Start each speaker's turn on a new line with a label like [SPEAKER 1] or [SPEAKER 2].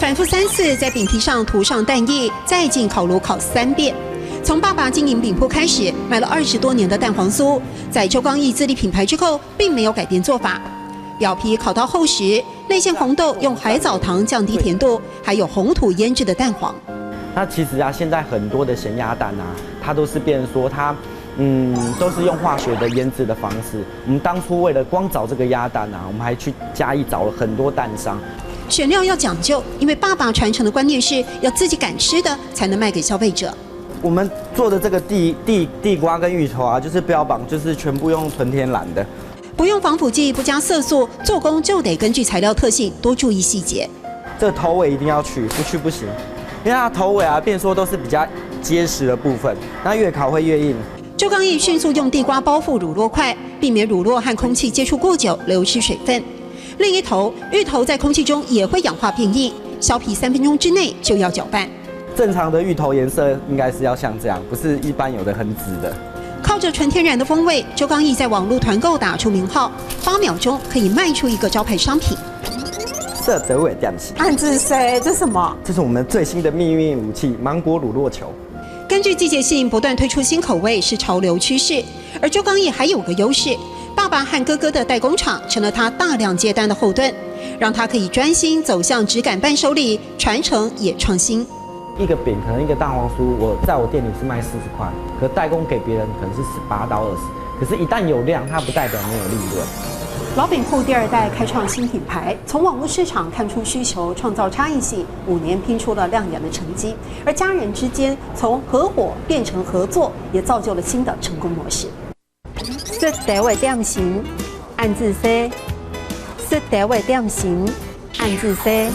[SPEAKER 1] 反复3次在饼皮上涂上蛋液，再进烤炉烤3遍。从爸爸经营饼铺开始，卖了20多年的蛋黄酥，在周刚义自立品牌之后，并没有改变做法。表皮烤到厚实，内馅红豆用海藻糖降低甜度，还有红土腌制的蛋黄。
[SPEAKER 2] 那其实啊，现在很多的咸鸭蛋啊，它都是变成说它，都是用化学的腌制的方式。我们当初为了光找这个鸭蛋啊，我们还去嘉义找了很多蛋商。
[SPEAKER 1] 选料要讲究，因为爸爸传承的观念是要自己敢吃的才能卖给消费者。
[SPEAKER 2] 我们做的这个地瓜跟芋头啊，就是标榜就是全部用纯天然的，
[SPEAKER 1] 不用防腐剂，不加色素，做工就得根据材料特性多注意细节。
[SPEAKER 2] 这头尾一定要去，不去不行，因为它头尾啊，变说都是比较结实的部分，那越烤会越硬。
[SPEAKER 1] 周刚义迅速用地瓜包覆乳酪块，避免乳酪和空气接触过久流失水分。另一头，芋头在空气中也会氧化变硬，削皮3分钟之内就要搅拌。
[SPEAKER 2] 正常的芋头颜色应该是要像这样，不是一般有的很紫的。
[SPEAKER 1] 靠着纯天然的风味，周刚义在网络团购打出名号，8秒钟可以卖出一个招牌商品。
[SPEAKER 2] 色德味点心，
[SPEAKER 1] 暗自塞，这什么？
[SPEAKER 2] 这是我们最新的秘密武器——芒果乳酪球。
[SPEAKER 1] 根据季节性不断推出新口味是潮流趋势，而周刚义还有个优势，爸爸和哥哥的代工厂成了他大量接单的后盾，让他可以专心走向质感伴手礼，传承也创新。
[SPEAKER 2] 一个饼可能一个蛋黄酥，我在我店里是卖40块，可代工给别人可能是18到20。可是，一旦有量，它不代表没有利润。
[SPEAKER 1] 老饼铺第2代开创新品牌，从网络市场看出需求，创造差异性，5年拼出了亮眼的成绩。而家人之间从合伙变成合作，也造就了新的成功模式。色德味店型，暗自塞；色德味店型，暗自塞。